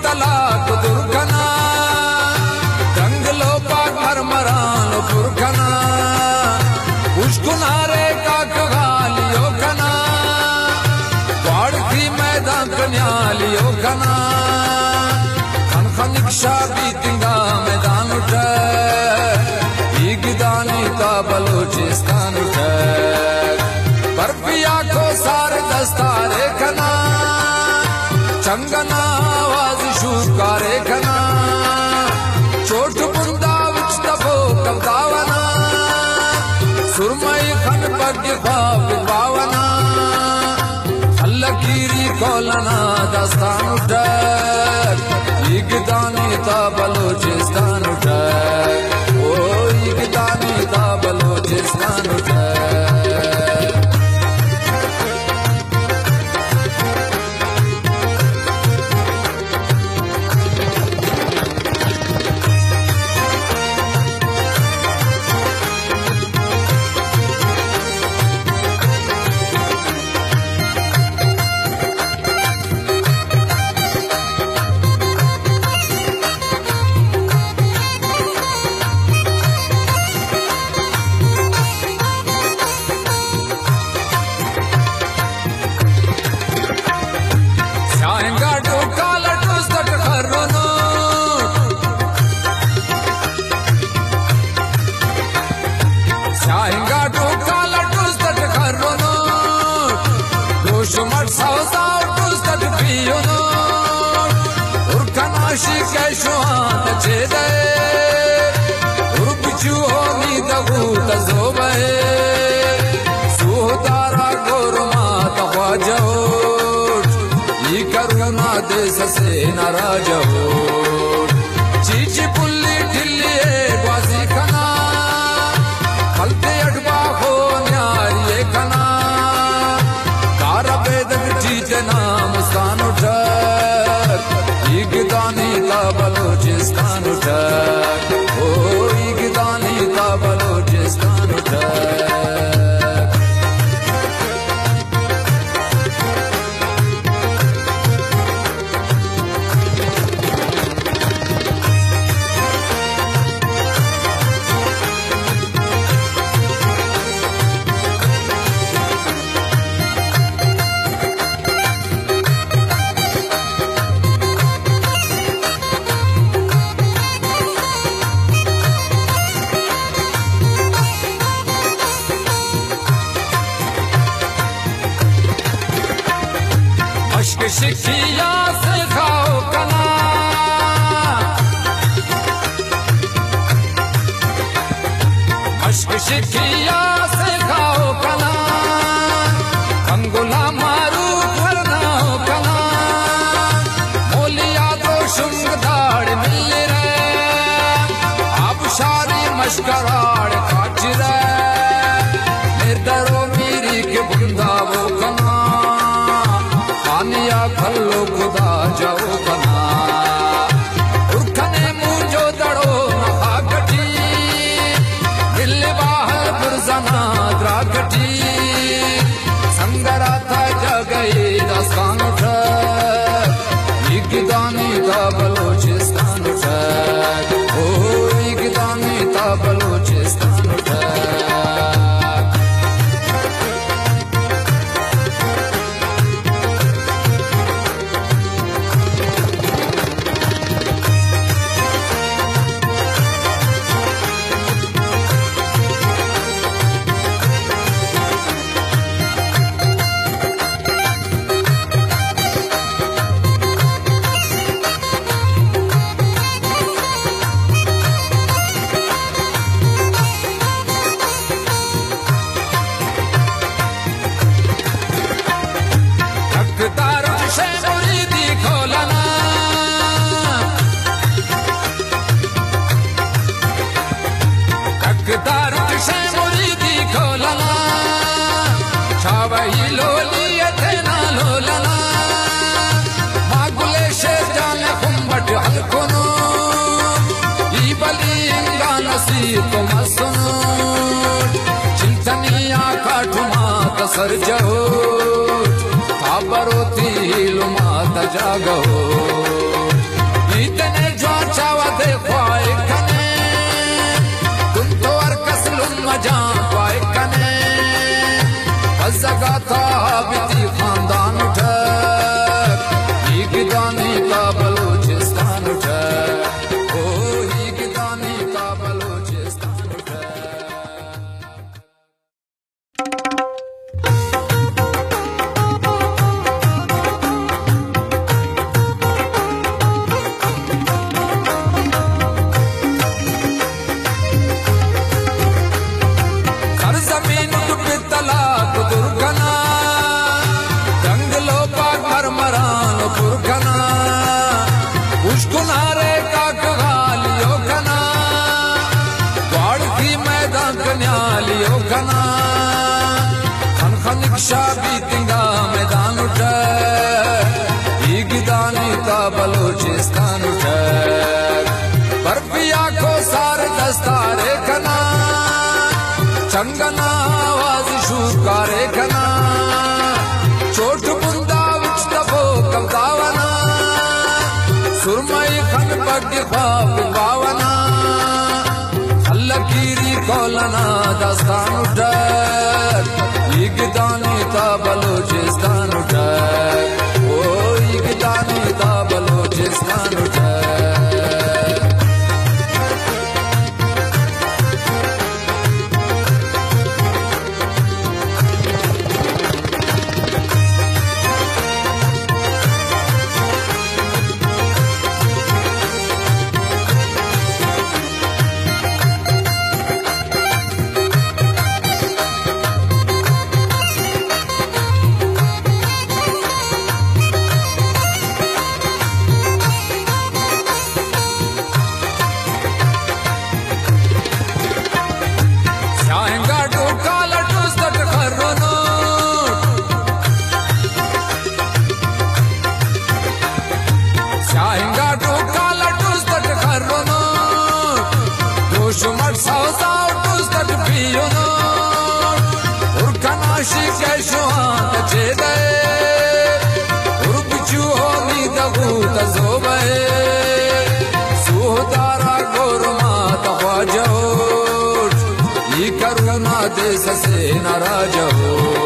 तलाक दुर्घना दंगलो पाक मरमरान पुरखना उश्कुनारे का कगालियो खना वाड़की मैदान कन्यालियो खना खनिक्षा बीतिंगा मैदान उठे ईगदानी का बलोचिस्तान उठे बर्फिया को सारे दस्तारे खना चंगना आवाज शुकारे खना चोट बुंदा विच दबो कवदावना सुरमई खन पग खाब बावना हल्लकीरी कोलना दस्तान उठे ईगदानी ता बलोचिस्तान उठे ओ ईगदानी ता बलोचिस्तान उठे से नाराज हो चीची पुल्ली ढिल्ली बाजी खना फलते अडबा हो न्यारी खना तारा बेदक चीज नाम स्थान उठा ईगदानी का बलोचिस्तान उठा ओ ईगदानी का बलोचिस्तान उठा शिखिया से खाओ कना अश्क शिखिया से खाओ कना अंगुला मारू भरना हो कना मोलिया तो शुंग दाड़ मिल रे अब शारी मशकराड़ काट रे निर्दरो मीरी के बुंदा वो कना खल्लो खुदा जाओ बना उखने मुझो दड़ो नहा गटी दिल बाहर पुरजना द्रागटी संगरा था जगई दास्तान उठा ईगदानी ता बलोचिस्तान उठा ओ ईगदानी ता बलोचिस्तान उठा सर जाओ ताबरोती लुमा जागो नीतने जो चावा दे ख्वाए कने तुम तो अरकस लुम मजा पाए कने अज़गाता बिती खानदान उठक ये गिदानी का बलूचिस्तान उठक ओ ये गिदानी का बलूचिस्तान उठक सरजमीन दुबे तलाक दुर्गना जंगलों का मरमरान पुरगना उश्कुनारे का कगालियो गना वाड़ की मैदान कन्यालियो गना खन खनिक्षा बीतिंगा मैदान उठे ये गिदानी का बलूचिस्तान उठे बर्फिया को सारे दस्तारे कना चंगना आवाज शूकारे कना चोट बुंदा विच दबो कमदावना सुरमई खन बग्गे ख्वाब बावना अल्लकीरी कोलना दास्तान उठक ये गिदानी ता बलूचिस्तान उठक ओ ये गिदानी ता बलूचिस्तान उठक देश से नाराज हो